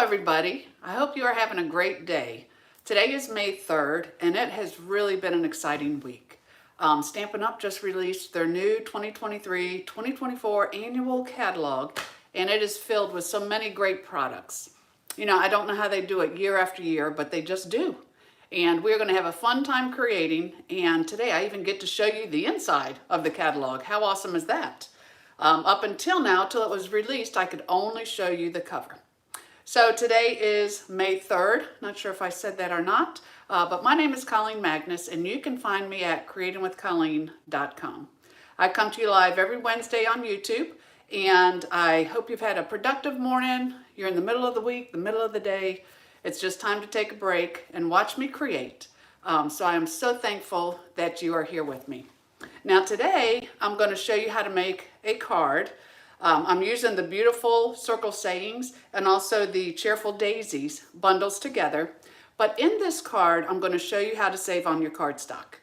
everybody. I hope you are having a great day. Today is May 3rd, and it has really been an exciting week. Stampin' Up! Just released their new 2023-2024 annual catalog, and it is filled with so many great products. You know, I don't know how they do it year after year, but they just do. And we're going to have a fun time creating, and today I even get to show you the inside of the catalog. How awesome is that? Up until now, till it was released, I could only show you the cover. So today is May 3rd. Not sure if I said that or not, but my name is Colleen Magnus, and you can find me at creatingwithcolleen.com. I come to you live every Wednesday on YouTube, and I hope you've had a productive morning. You're in the middle of the week, the middle of the day. It's just time to take a break and watch me create. So I am so thankful that you are here with me. Now today, I'm going to show you how to make a card. I'm using the beautiful circle sayings and also the Cheerful Daisies bundles together. But in this card, I'm going to show you how to save on your cardstock.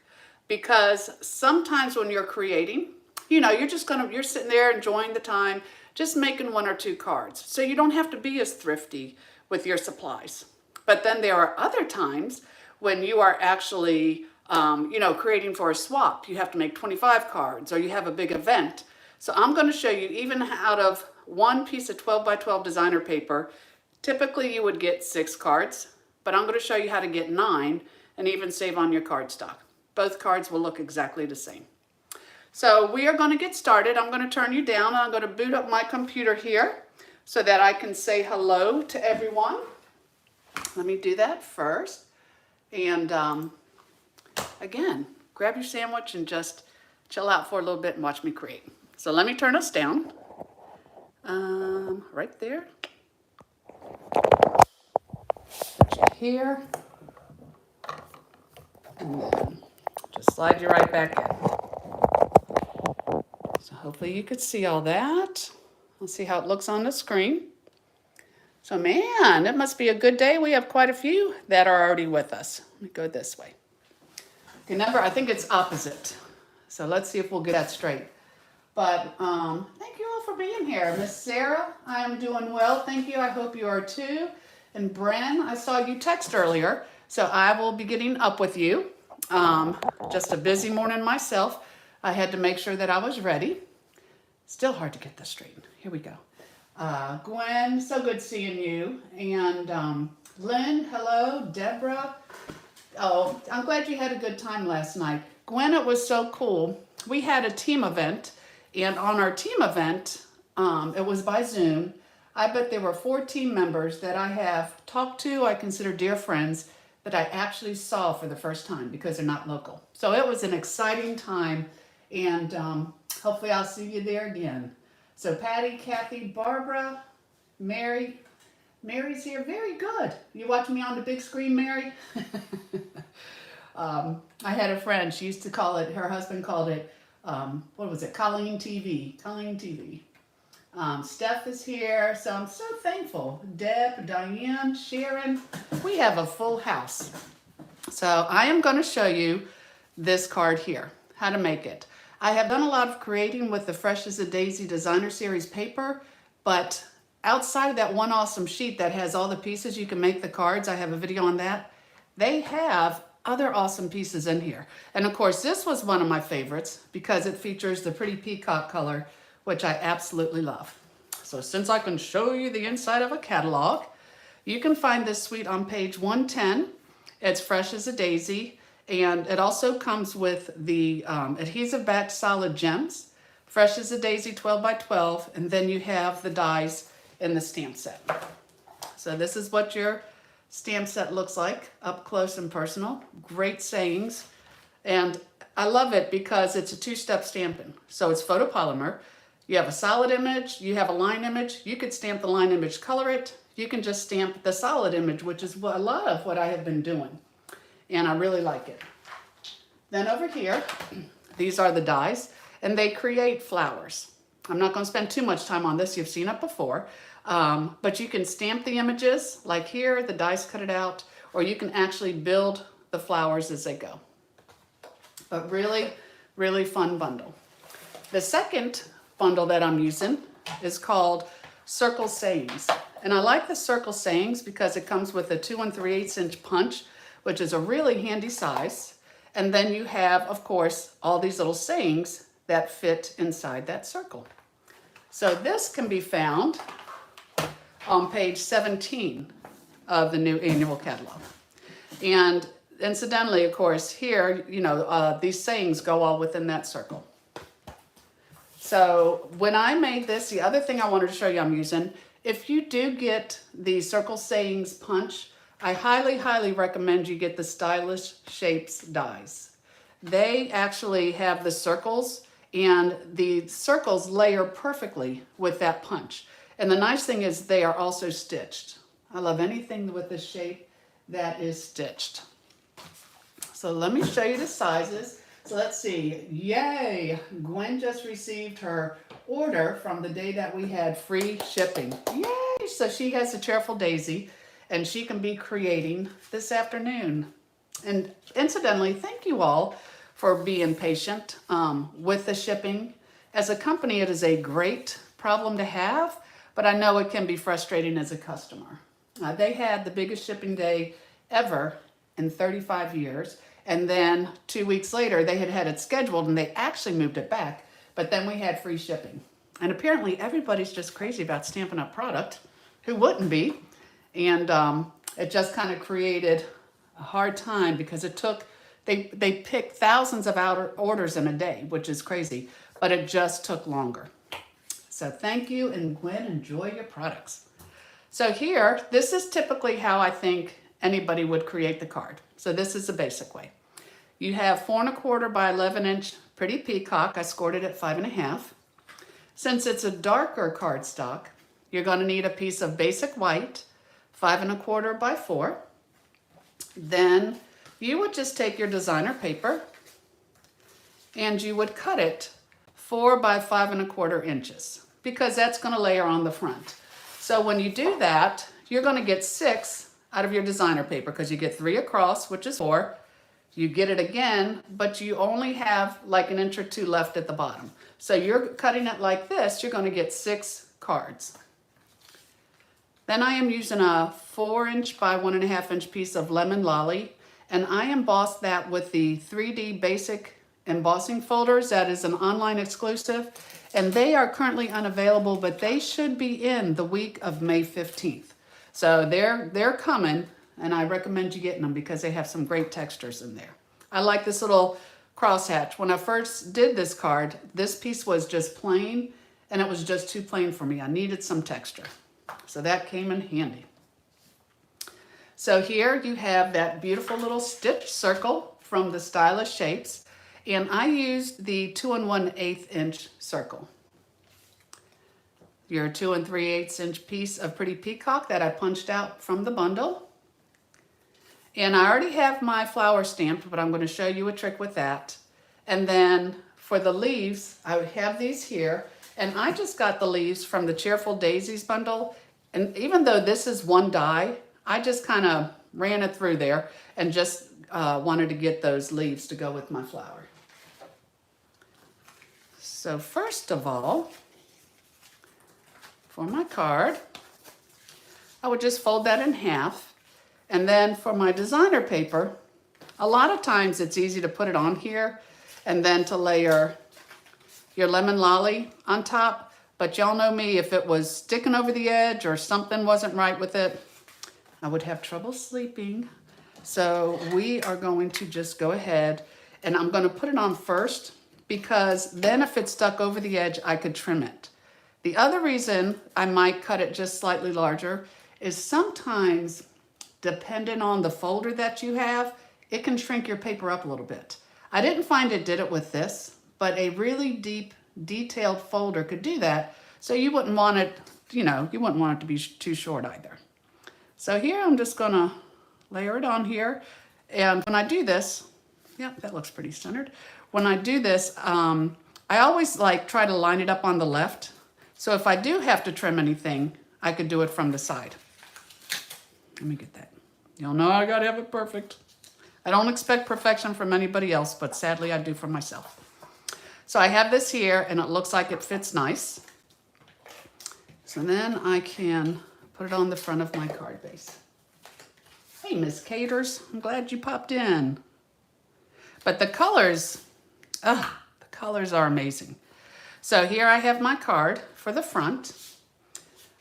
Because sometimes when you're creating, you know, you're sitting there enjoying the time, just making one or two cards. So you don't have to be as thrifty with your supplies. But then there are other times when you are actually, creating for a swap. You have to make 25 cards, or you have a big event. So I'm going to show you, even out of one piece of 12 by 12 designer paper, typically you would get 6 cards, but I'm going to show you how to get 9 and even save on your cardstock. Both cards will look exactly the same. So we are going to get started. I'm going to turn you down. I'm going to boot up my computer here so that I can say hello to everyone. Let me do that first. And again, grab your sandwich and just chill out for a little bit and watch me create. So let me turn us down, right there, put you here, and then just slide you right back in. So hopefully you could see all that. Let's see how it looks on the screen. So man, it must be a good day. We have quite a few that are already with us. Let me go this way. Remember, I think it's opposite. So let's see if we'll get that straight. But thank you all for being here. Miss Sarah, I am doing well. Thank you. I hope you are too. And Bren, I saw you text earlier, so I will be getting up with you. Just a busy morning myself. I had to make sure that I was ready. Still hard to get this straight. Here we go. Gwen, so good seeing you. And Lynn, hello. Deborah. Oh, I'm glad you had a good time last night. Gwen, it was so cool. We had a team event. And on our team event, it was by Zoom. I bet there were 4 team members that I have talked to, I consider dear friends, that I actually saw for the first time because they're not local. So it was an exciting time, and hopefully I'll see you there again. So Patty, Kathy, Barbara, Mary. Mary's here. Very good. You watching me on the big screen, Mary? I had a friend, she used to call it, her husband called it, what was it? Colleen TV. Colleen TV. Steph is here, so I'm so thankful. Deb, Diane, Sharon, we have a full house. So I am going to show you this card here, how to make it. I have done a lot of creating with the Fresh as a Daisy Designer Series paper, but outside of that one awesome sheet that has all the pieces you can make the cards, I have a video on that, they have other awesome pieces in here. And of course, this was one of my favorites because it features the pretty peacock color, which I absolutely love. So since I can show you the inside of a catalog, you can find this suite on page 110. It's Fresh as a Daisy, and it also comes with the adhesive backed solid gems, Fresh as a Daisy 12 by 12, and then you have the dies in the stamp set. So this is what your stamp set looks like, up close and personal. Great sayings. And I love it because it's a 2-step stamping. So it's photopolymer. You have a solid image, you have a line image. You could stamp the line image, color it. You can just stamp the solid image, which is a lot of what I have been doing. And I really like it. Then over here, these are the dies, and they create flowers. I'm not going to spend too much time on this. You've seen it before. But you can stamp the images, like here, the dies cut it out, or you can actually build the flowers as they go. But really, really fun bundle. The second bundle that I'm using is called Circle Sayings. And I like the circle sayings because it comes with a 2 3/8 inch punch, which is a really handy size. And then you have, of course, all these little sayings that fit inside that circle. So this can be found on page 17 of the new annual catalog. And incidentally, of course, here, these sayings go all within that circle. So when I made this, the other thing I wanted to show you I'm using, if you do get the circle sayings punch, I highly, highly recommend you get the Stylish Shapes dies. They actually have the circles, and the circles layer perfectly with that punch. And the nice thing is they are also stitched. I love anything with the shape that is stitched. So let me show you the sizes. So let's see. Yay! Gwen just received her order from the day that we had free shipping. Yay! So she has a Cheerful Daisy, and she can be creating this afternoon. And incidentally, thank you all for being patient with the shipping. As a company, it is a great problem to have, but I know it can be frustrating as a customer. They had the biggest shipping day ever in 35 years. And then 2 weeks later, they had it scheduled and they actually moved it back. But then we had free shipping. And apparently everybody's just crazy about Stampin' Up! Product. Who wouldn't be? And it just kind of created a hard time because it took, they picked thousands of orders in a day, which is crazy. But it just took longer. So thank you, and Gwen, enjoy your products. So here, this is typically how I think anybody would create the card. So this is the basic way. You have 4 1/4 by 11 inch Pretty Peacock. I scored it at 5 1/2. Since it's a darker cardstock, you're going to need a piece of basic white, 5 1/4 by 4. Then you would just take your designer paper and you would cut it 4 by 5 1/4 inches because that's going to layer on the front. So when you do that, you're going to get 6 out of your designer paper because you get 3 across, which is 4. You get it again, but you only have like an inch or 2 left at the bottom. So you're cutting it like this, you're going to get 6 cards. Then I am using a 4 inch by 1 1/2 inch piece of Lemon Lolly, and I embossed that with the 3D Basic embossing folders. That is an online exclusive, and they are currently unavailable, but they should be in the week of May 15th. So they're coming, and I recommend you getting them because they have some great textures in there. I like this little crosshatch. When I first did this card, this piece was just plain, and it was just too plain for me. I needed some texture. So that came in handy. So here you have that beautiful little stitch circle from the Stylish Shapes, and I used the 2 1/8 inch circle. Your 2 3/8 inch piece of Pretty Peacock that I punched out from the bundle. And I already have my flower stamped, but I'm going to show you a trick with that. And then for the leaves, I have these here, and I just got the leaves from the Cheerful Daisies bundle. And even though this is one die, I just kind of ran it through there and just wanted to get those leaves to go with my flower. So first of all, for my card, I would just fold that in half. And then for my designer paper, a lot of times it's easy to put it on here and then to layer your Lemon Lolly on top. But y'all know me, if it was sticking over the edge or something wasn't right with it, I would have trouble sleeping. So we are going to just go ahead, and I'm going to put it on first because then if it's stuck over the edge, I could trim it. The other reason I might cut it just slightly larger is sometimes, depending on the folder that you have, it can shrink your paper up a little bit. I didn't find it did it with this, but a really deep, detailed folder could do that. So you wouldn't want it, you wouldn't want it to be too short either. So here I'm just gonna layer it on here. And when I do this, yeah, that looks pretty centered. When I do this, I always try to line it up on the left. So if I do have to trim anything, I could do it from the side. Let me get that. Y'all know I gotta have it perfect. I don't expect perfection from anybody else, but sadly I do for myself. So I have this here, and it looks like it fits nice. So then I can put it on the front of my card base. Hey, Miss Caters, I'm glad you popped in. But the colors are amazing. So here I have my card for the front.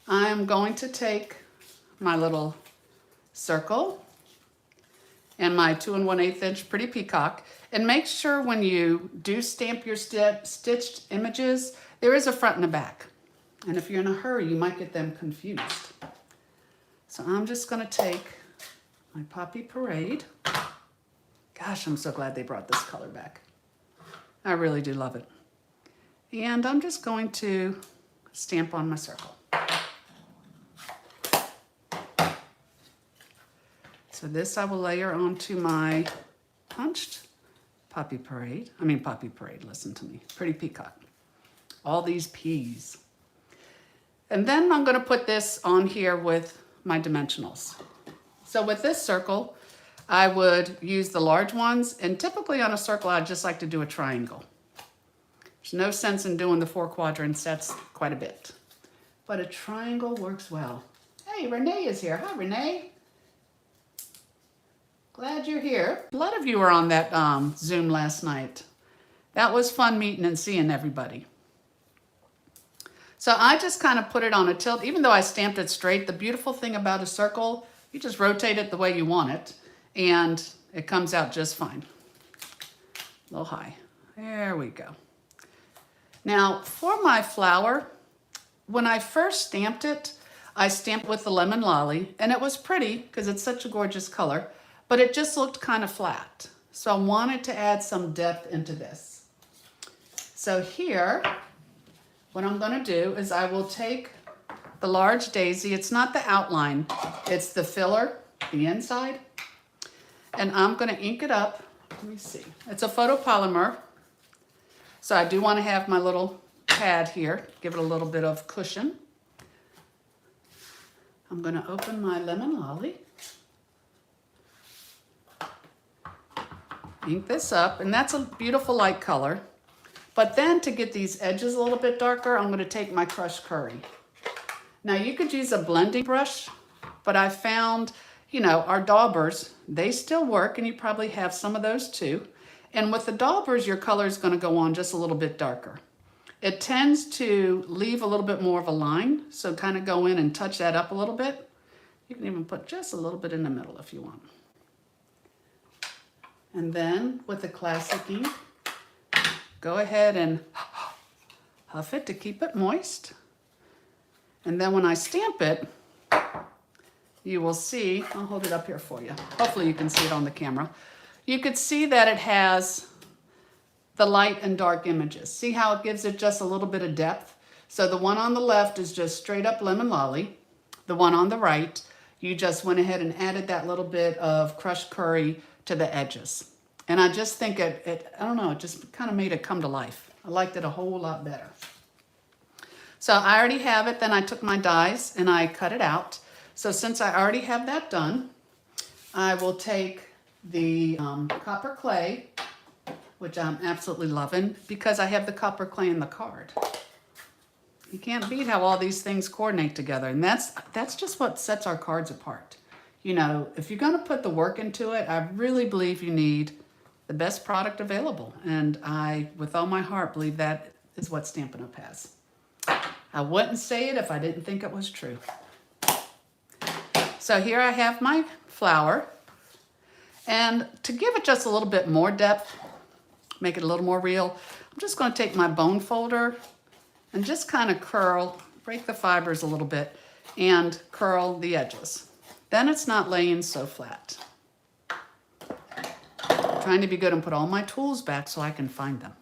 I'm going to take my little circle and my 2 1/8 inch pretty peacock, and make sure when you do stamp your stitched images, there is a front and a back. And if you're in a hurry, you might get them confused. So I'm just gonna take my Poppy Parade. Gosh, I'm so glad they brought this color back. I really do love it. And I'm just going to stamp on my circle. So this I will layer onto my punched Poppy Parade. Listen to me. Pretty peacock. All these P's. And then I'm going to put this on here with my dimensionals. So with this circle, I would use the large ones, and typically on a circle, I'd just like to do a triangle. There's no sense in doing the 4 quadrants, that's quite a bit. But a triangle works well. Hey, Renee is here. Hi, Renee. Glad you're here. A lot of you were on that Zoom last night. That was fun meeting and seeing everybody. So I just kind of put it on a tilt, even though I stamped it straight. The beautiful thing about a circle, you just rotate it the way you want it, and it comes out just fine. A little high. There we go. Now for my flower, when I first stamped it, I stamped with the Lemon Lolly, and it was pretty because it's such a gorgeous color, but it just looked kind of flat. So I wanted to add some depth into this. So here, what I'm gonna do is I will take the large daisy. It's not the outline, it's the filler, the inside. And I'm gonna ink it up. Let me see. It's a photopolymer. So I do wanna have my little pad here, give it a little bit of cushion. I'm gonna open my Lemon Lolly. Ink this up, and that's a beautiful light color. But then to get these edges a little bit darker, I'm gonna take my crushed curry. Now you could use a blending brush, but I found, you know, our daubers, they still work, and you probably have some of those too. And with the daubers, your color is gonna go on just a little bit darker. It tends to leave a little bit more of a line, so kind of go in and touch that up a little bit. You can even put just a little bit in the middle if you want. And then with the classic ink, go ahead and huff it to keep it moist. And then when I stamp it, you will see, I'll hold it up here for you. Hopefully you can see it on the camera. You could see that it has the light and dark images. See how it gives it just a little bit of depth? So the one on the left is just straight up Lemon Lolly. The one on the right, you just went ahead and added that little bit of crushed curry to the edges. And I just think I don't know, it just kind of made it come to life. I liked it a whole lot better. So I already have it, then I took my dies and I cut it out. So since I already have that done, I will take the copper clay, which I'm absolutely loving because I have the copper clay in the card. You can't beat how all these things coordinate together. And that's just what sets our cards apart. You know, if you're gonna put the work into it, I really believe you need the best product available. And I, with all my heart, believe that is what Stampin' Up! Has. I wouldn't say it if I didn't think it was true. So here I have my flower. And to give it just a little bit more depth, make it a little more real, I'm just gonna take my bone folder and just kind of curl, break the fibers a little bit, and curl the edges. Then it's not laying so flat. Trying to be good and put all my tools back so I can find them.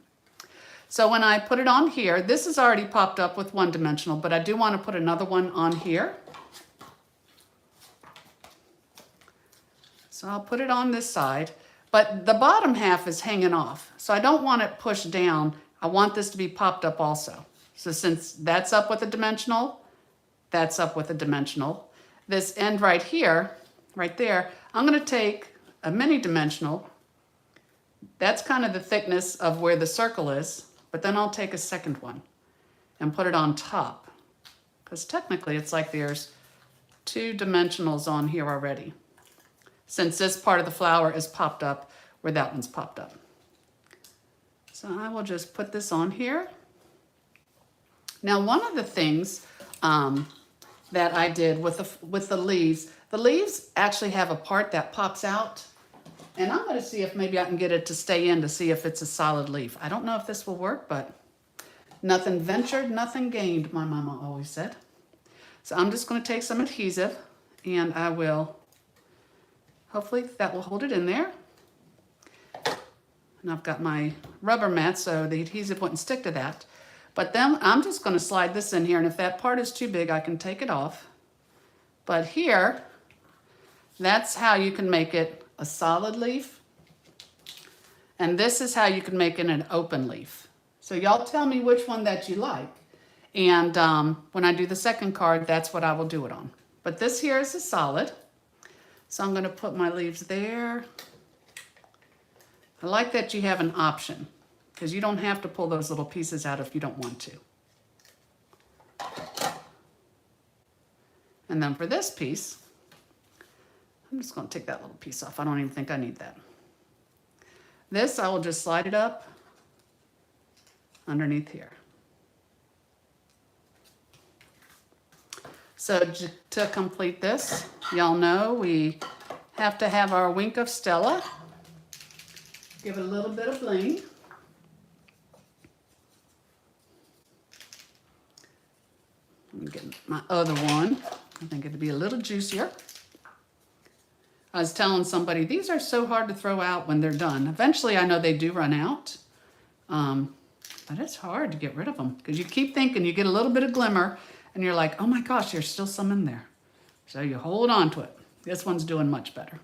So when I put it on here, this is already popped up with one dimensional, but I do want to put another one on here. So I'll put it on this side, but the bottom half is hanging off. So I don't want it pushed down. I want this to be popped up also. So since that's up with a dimensional, that's up with a dimensional. This end right here, right there, I'm gonna take a mini dimensional. That's kind of the thickness of where the circle is, but then I'll take a second one and put it on top. Because technically it's like there's two dimensionals on here already, since this part of the flower is popped up where that one's popped up. So I will just put this on here. Now, one of the things that I did with the leaves actually have a part that pops out. And I'm going to see if maybe I can get it to stay in to see if it's a solid leaf. I don't know if this will work, but nothing ventured, nothing gained, my mama always said. So I'm just going to take some adhesive and I will, hopefully that will hold it in there. And I've got my rubber mat so the adhesive wouldn't stick to that. But then I'm just going to slide this in here, and if that part is too big, I can take it off. But here, that's how you can make it a solid leaf. And this is how you can make it an open leaf. So y'all tell me which one that you like. And when I do the second card, that's what I will do it on. But this here is a solid. So I'm going to put my leaves there. I like that you have an option, because you don't have to pull those little pieces out if you don't want to. And then for this piece, I'm just going to take that little piece off. I don't even think I need that. This, I will just slide it up underneath here. So to complete this, y'all know we have to have our wink of Stella. Give it a little bit of bling. Let me get my other one. I think it'd be a little juicier. I was telling somebody, these are so hard to throw out when they're done. Eventually, I know they do run out, but it's hard to get rid of them because you keep thinking, you get a little bit of glimmer, and you're like, oh my gosh, there's still some in there. So you hold on to it. This one's doing much better.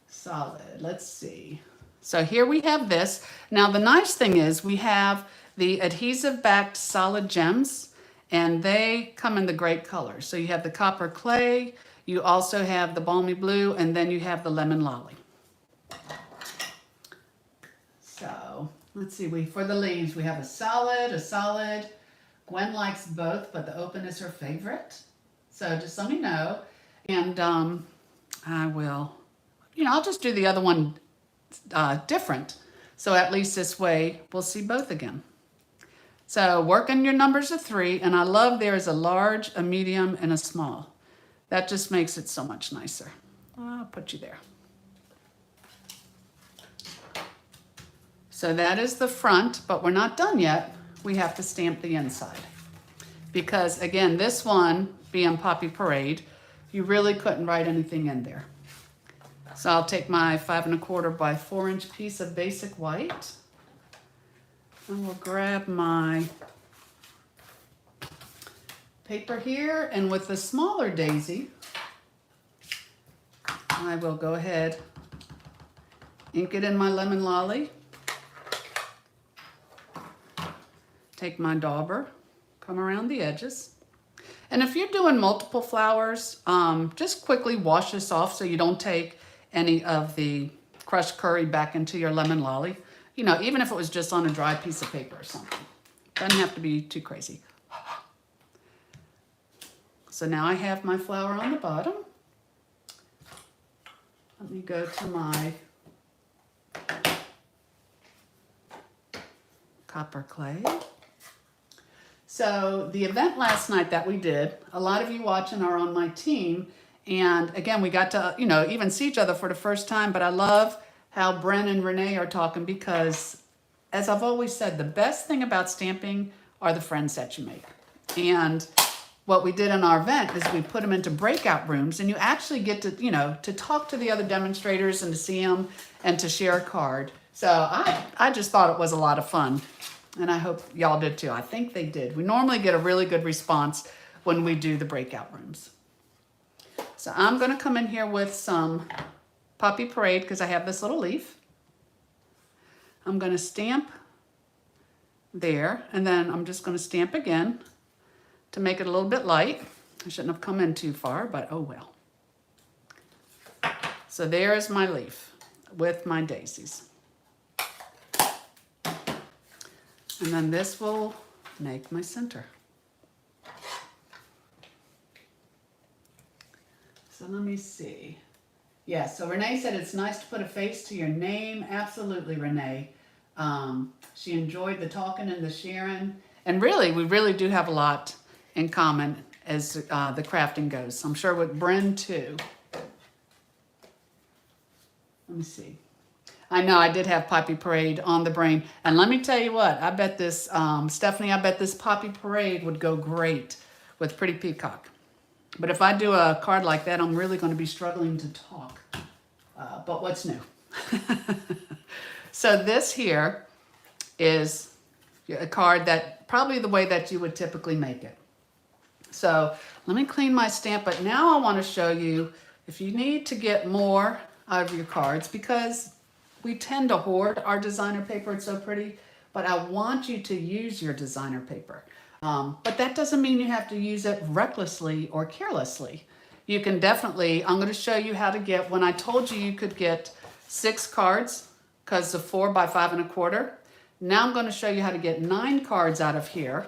Solid, let's see. So here we have this. Now the nice thing is we have the adhesive backed solid gems, and they come in the great colors. So you have the copper clay, you also have the balmy blue, and then you have the lemon lolly. So let's see, for the leaves, we have a solid. Gwen likes both, but the open is her favorite. So just let me know. And I will, I'll just do the other one different. So at least this way, we'll see both again. So working your numbers of 3, and I love there's a large, a medium, and a small. That just makes it so much nicer. I'll put you there. So that is the front, but we're not done yet. We have to stamp the inside. Because again, this one, being Poppy Parade, you really couldn't write anything in there. So I'll take my 5 1/4 by 4 inch piece of basic white. And we'll grab my paper here, and with the smaller daisy, I will go ahead, ink it in my lemon lolly, take my dauber, come around the edges. And if you're doing multiple flowers, just quickly wash this off so you don't take any of the crushed curry back into your lemon lolly. Even if it was just on a dry piece of paper or something. Doesn't have to be too crazy. So now I have my flower on the bottom. Let me go to my copper clay. So the event last night that we did, a lot of you watching are on my team. And again, we got to, even see each other for the first time. But I love how Bren and Renee are talking because, as I've always said, the best thing about stamping are the friends that you make. And what we did in our event is we put them into breakout rooms, and you actually get to, to talk to the other demonstrators and to see them and to share a card. So I just thought it was a lot of fun, and I hope y'all did too. I think they did. We normally get a really good response when we do the breakout rooms. So I'm going to come in here with some Poppy Parade because I have this little leaf. I'm going to stamp there, and then I'm just going to stamp again to make it a little bit light. I shouldn't have come in too far, but oh well. So there's my leaf with my daisies. And then this will make my center. So let me see. Yeah, so Renee said it's nice to put a face to your name. Absolutely, Renee. She enjoyed the talking and the sharing. And really, we really do have a lot in common as the crafting goes. I'm sure with Bryn too. Let me see. I know I did have Poppy Parade on the brain. And let me tell you what, I bet this, Stephanie, I bet this Poppy Parade would go great with Pretty Peacock. But if I do a card like that, I'm really going to be struggling to talk. But what's new? So this here is a card that probably the way that you would typically make it. So let me clean my stamp, but now I want to show you if you need to get more out of your cards, because we tend to hoard our designer paper. It's so pretty, but I want you to use your designer paper. But that doesn't mean you have to use it recklessly or carelessly. You can definitely, I'm going to show you how to get, when I told you you could get 6 cards because of 4 by 5 1/4. Now I'm going to show you how to get 9 cards out of here.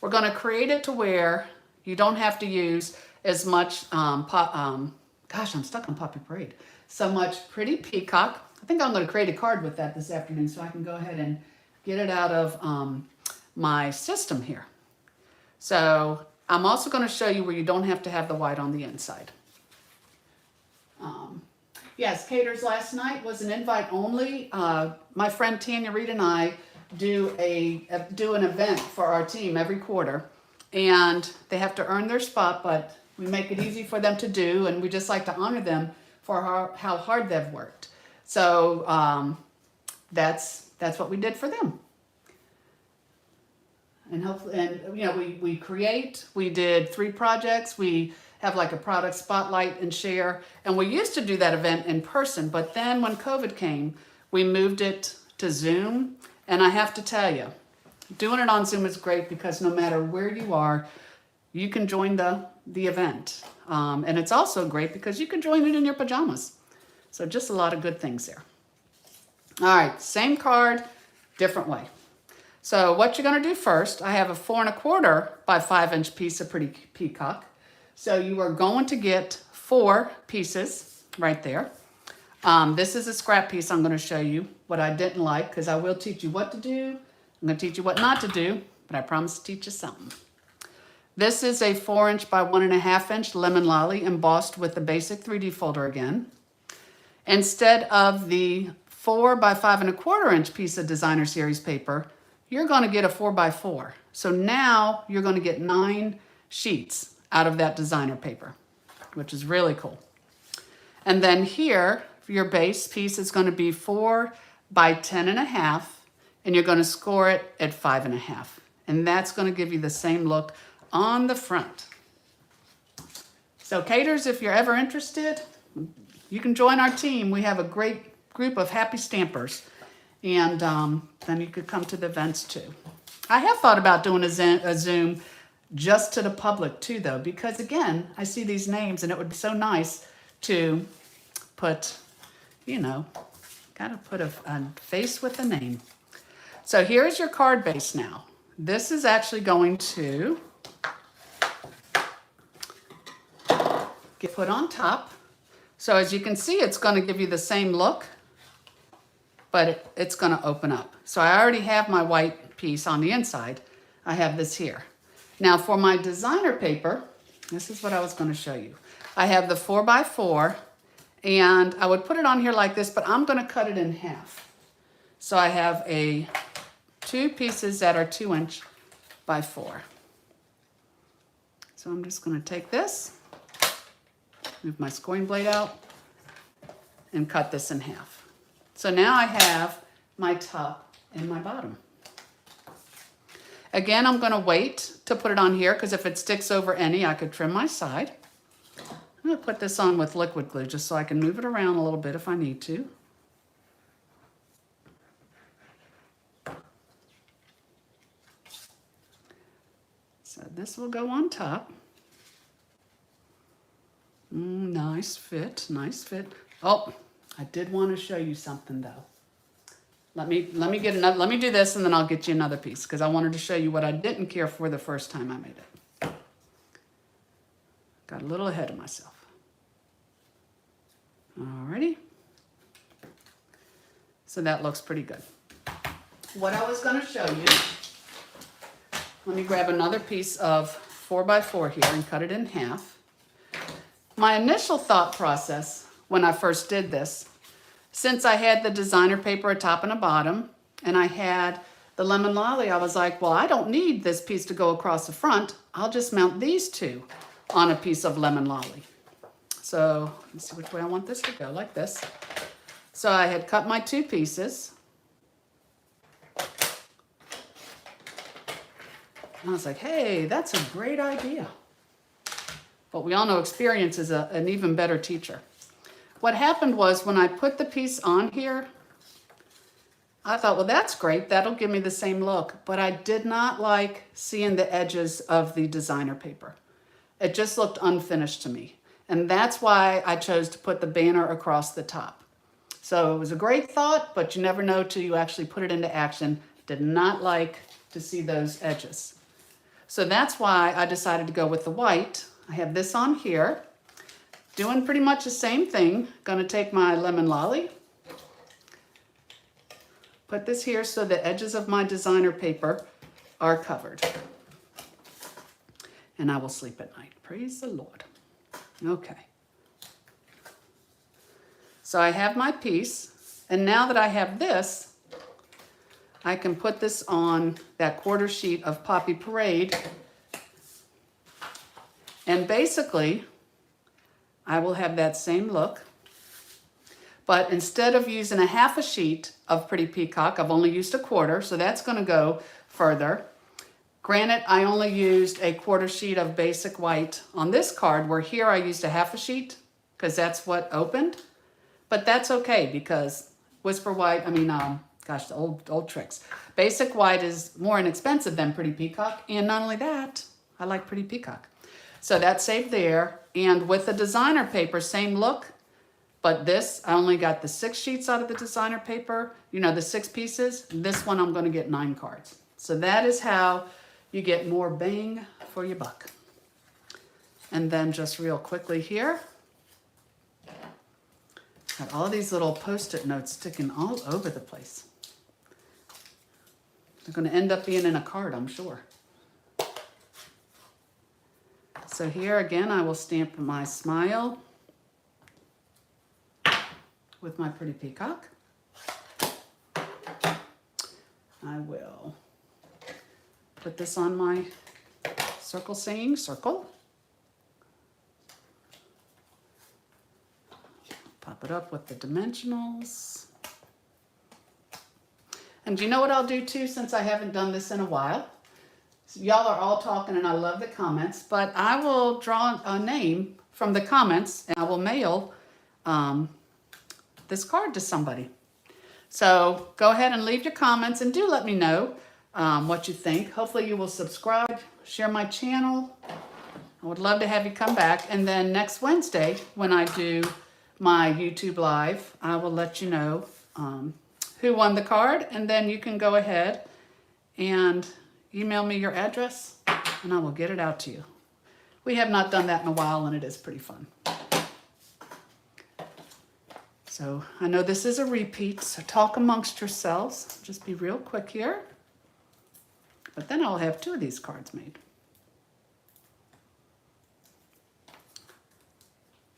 We're going to create it to where you don't have to use as much, gosh, I'm stuck on Poppy Parade. So much Pretty Peacock. I think I'm going to create a card with that this afternoon so I can go ahead and get it out of my system here. So I'm also going to show you where you don't have to have the white on the inside. Yes, Caters last night was an invite only. My friend Tanya Reed and I do an event for our team every quarter, and they have to earn their spot, but we make it easy for them to do, and we just like to honor them for how hard they've worked. So that's what we did for them. And hopefully, and you know, we did 3 projects. We have like a product spotlight and share. And we used to do that event in person, but then when COVID came, we moved it to Zoom. And I have to tell you, doing it on Zoom is great because no matter where you are, you can join the event. And it's also great because you can join it in your pajamas. So just a lot of good things there. All right, same card, different way. So what you're going to do first, I have a 4 1/4 by 5 inch piece of Pretty Peacock. So you are going to get 4 pieces right there. This is a scrap piece. I'm going to show you what I didn't like because I will teach you what to do. I'm going to teach you what not to do, but I promise to teach you something. This is a 4 inch by 1 1/2 inch lemon lolly embossed with the basic 3D folder again. Instead of the 4 by 5 1/4 inch piece of designer series paper, you're going to get a 4 by 4. So now you're going to get 9 sheets out of that designer paper, which is really cool. And then here, your base piece is going to be 4 by 10 1/2, and you're going to score it at 5 1/2. And that's going to give you the same look on the front. So Caters, if you're ever interested, you can join our team. We have a great group of happy stampers. And then you could come to the events too. I have thought about doing a Zoom just to the public too, though, because again, I see these names and it would be so nice to put, you know, gotta put a face with a name. So here's your card base now. This is actually going to get put on top. So as you can see, it's going to give you the same look, but it's going to open up. So I already have my white piece on the inside. I have this here. Now for my designer paper, this is what I was going to show you. I have the 4 by 4, and I would put it on here like this, but I'm going to cut it in half. So I have 2 pieces that are 2 inch by 4. So I'm just going to take this, move my scoring blade out, and cut this in half. So now I have my top and my bottom. Again, I'm going to wait to put it on here because if it sticks over any, I could trim my side. I'm going to put this on with liquid glue just so I can move it around a little bit if I need to. So this will go on top. Nice fit, nice fit. Oh, I did want to show you something though. Let me get another, let me do this and then I'll get you another piece because I wanted to show you what I didn't care for the first time I made it. Got a little ahead of myself. Alrighty. So that looks pretty good. What I was going to show you, let me grab another piece of 4x4 here and cut it in half. My initial thought process when I first did this, since I had the designer paper a top and a bottom, and I had the lemon lolly, I was like, well, I don't need this piece to go across the front. I'll just mount these two on a piece of lemon lolly. So let's see which way I want this to go, like this. So I had cut my two pieces. And I was like, hey, that's a great idea. But we all know experience is an even better teacher. What happened was when I put the piece on here, I thought, well, that's great. That'll give me the same look. But I did not like seeing the edges of the designer paper. It just looked unfinished to me. And that's why I chose to put the banner across the top. So it was a great thought, but you never know till you actually put it into action. Did not like to see those edges. So that's why I decided to go with the white. I have this on here. Doing pretty much the same thing. Gonna take my lemon lolly. Put this here so the edges of my designer paper are covered. And I will sleep at night. Praise the Lord. Okay. So I have my piece, and now that I have this, I can put this on that quarter sheet of Poppy Parade, and basically, I will have that same look, but instead of using a half a sheet of Pretty Peacock, I've only used a quarter, so that's going to go further. Granted, I only used a quarter sheet of basic white on this card, where here I used a half a sheet, because that's what opened. But that's okay, because Whisper White, gosh, the old tricks. Basic white is more inexpensive than Pretty Peacock, and not only that, I like Pretty Peacock. So that's saved there, and with the designer paper, same look, but this, I only got the 6 sheets out of the designer paper, the 6 pieces. This one I'm going to get 9 cards. So that is how you get more bang for your buck. And then just real quickly here, got all these little Post-it notes sticking all over the place. They're going to end up being in a card, I'm sure. So here again, I will stamp my smile with my Pretty Peacock. I will put this on my circle saying circle. Pop it up with the dimensionals. And do you know what I'll do too, since I haven't done this in a while? So y'all are all talking and I love the comments, but I will draw a name from the comments and I will mail this card to somebody. So go ahead and leave your comments and do let me know what you think. Hopefully you will subscribe, share my channel. I would love to have you come back. And then next Wednesday, when I do my YouTube Live, I will let you know who won the card. And then you can go ahead and email me your address and I will get it out to you. We have not done that in a while and it is pretty fun. So I know this is a repeat, so talk amongst yourselves. Just be real quick here. But then I'll have 2 of these cards made.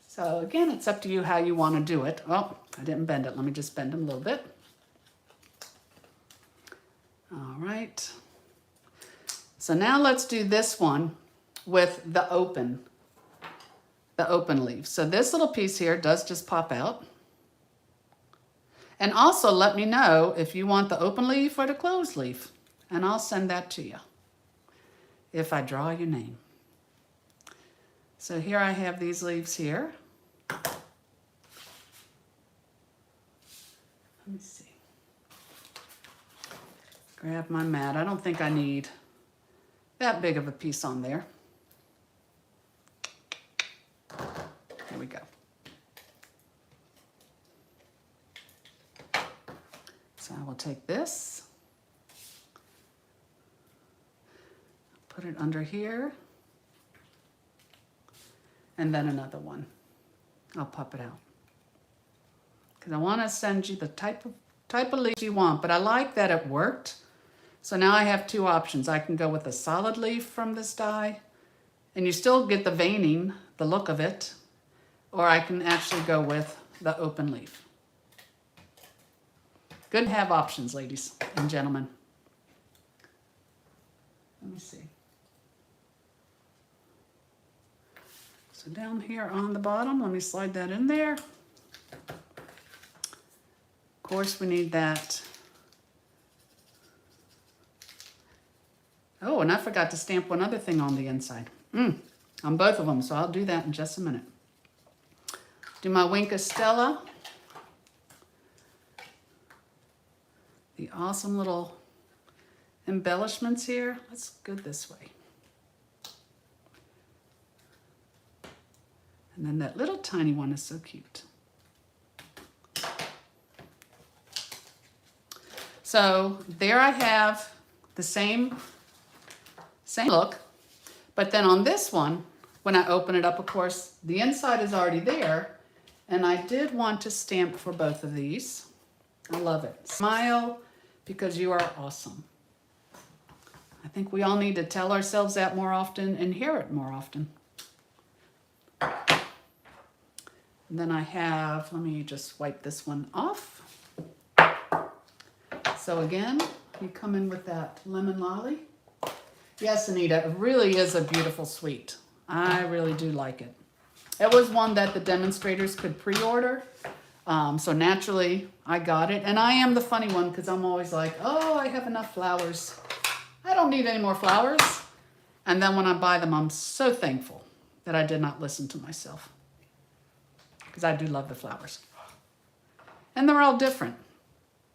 So again, it's up to you how you want to do it. Well, I didn't bend it. Let me just bend them a little bit. All right. So now let's do this one with the open leaf. So this little piece here does just pop out. And also let me know if you want the open leaf or the closed leaf. And I'll send that to you if I draw your name. So here I have these leaves here. Let me see. Grab my mat. I don't think I need that big of a piece on there. There we go. So I will take this, put it under here, and then another one. I'll pop it out. Because I want to send you the type of leaf you want, but I like that it worked. So now I have two options. I can go with a solid leaf from this die, and you still get the veining, the look of it, or I can actually go with the open leaf. Good to have options, ladies and gentlemen. Let me see. So down here on the bottom, let me slide that in there. Of course, we need that. Oh, and I forgot to stamp one other thing on the inside. On both of them, so I'll do that in just a minute. Do my Winka Stella. The awesome little embellishments here. Let's go this way. And then that little tiny one is so cute. So there I have the same look, but then on this one, when I open it up, of course, the inside is already there, and I did want to stamp for both of these. I love it. Smile because you are awesome. I think we all need to tell ourselves that more often and hear it more often. And then I have, let me just wipe this one off. So again, you come in with that lemon lolly. Yes, Anita, it really is a beautiful suite. I really do like it. It was one that the demonstrators could pre-order. So naturally, I got it. And I am the funny one because I'm always like, oh, I have enough flowers. I don't need any more flowers. And then when I buy them, I'm so thankful that I did not listen to myself. Because I do love the flowers. And they're all different.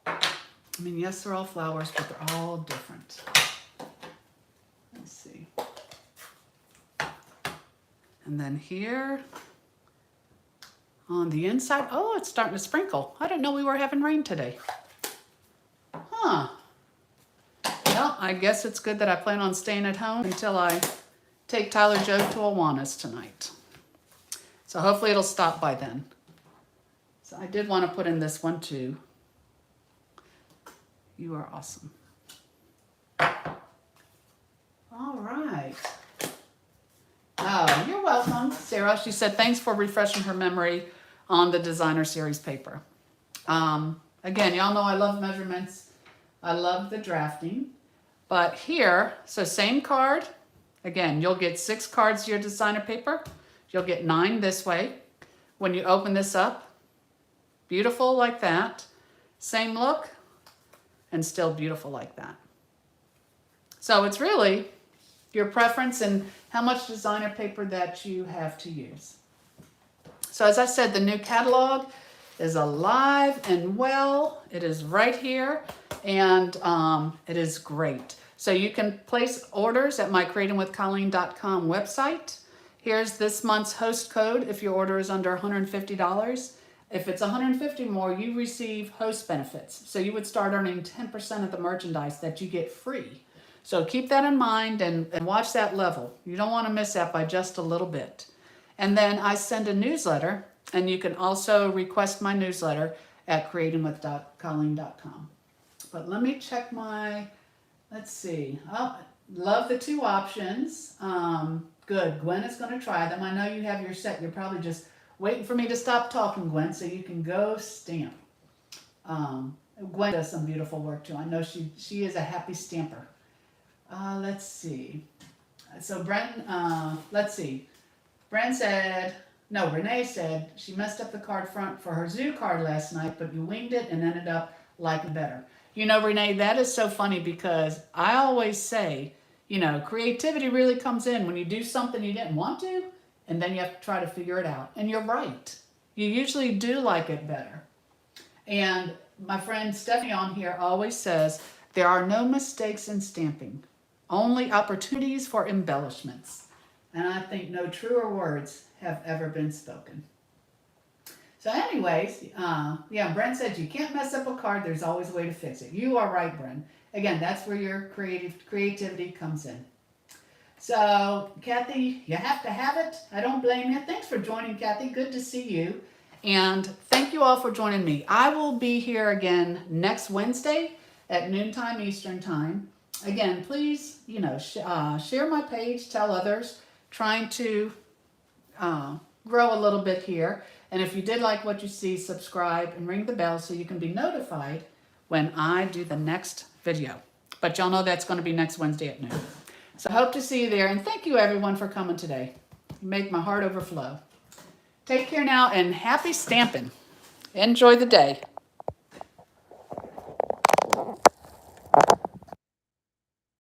I mean, yes, they're all flowers, but they're all different. Let's see. And then here on the inside, oh, it's starting to sprinkle. I didn't know we were having rain today. Huh. Well, I guess it's good that I plan on staying at home until I take Tyler Joe to Awana's tonight. So hopefully it'll stop by then. So I did want to put in this one too. You are awesome. All right. Oh, you're welcome, Sarah. She said, thanks for refreshing her memory on the designer series paper. Again, y'all know I love measurements. I love the drafting. But here, so same card. Again, you'll get 6 cards to your designer paper. You'll get 9 this way. When you open this up, beautiful like that. Same look, and still beautiful like that. So it's really your preference and how much designer paper that you have to use. So as I said, the new catalog is alive and well. It is right here, and it is great. So you can place orders at my creatingwithcolleen.com website. Here's this month's host code if your order is under $150. If it's $150 more, you receive host benefits. So you would start earning 10% of the merchandise that you get free. So keep that in mind and watch that level. You don't want to miss that by just a little bit. And then I send a newsletter, and you can also request my newsletter at creatingwith.colleen.com. But let me check my, let's see. Oh, love the 2 options. Good. Gwen is going to try them. I know you have your set. You're probably just waiting for me to stop talking, Gwen, so you can go stamp. Gwen does some beautiful work too. I know she is a happy stamper. Let's see. So let's see. Renee said she messed up the card front for her zoo card last night, but you winged it and ended up liking better. You know, Renee, that is so funny because I always say, you know, creativity really comes in when you do something you didn't want to, and then you have to try to figure it out. And you're right. You usually do like it better. And my friend Stephanie on here always says, there are no mistakes in stamping, only opportunities for embellishments. And I think no truer words have ever been spoken. So anyways, yeah, Bren said you can't mess up a card. There's always a way to fix it. You are right, Bren. Again, that's where your creativity comes in. So, Kathy, you have to have it. I don't blame you. Thanks for joining, Kathy. Good to see you. And thank you all for joining me. I will be here again next Wednesday at noontime Eastern Time. Again, please, share my page, tell others, trying to grow a little bit here. And if you did like what you see, subscribe and ring the bell so you can be notified when I do the next video. But y'all know that's going to be next Wednesday at noon. So I hope to see you there. And thank you, everyone, for coming today. You make my heart overflow. Take care now and happy stamping. Enjoy the day.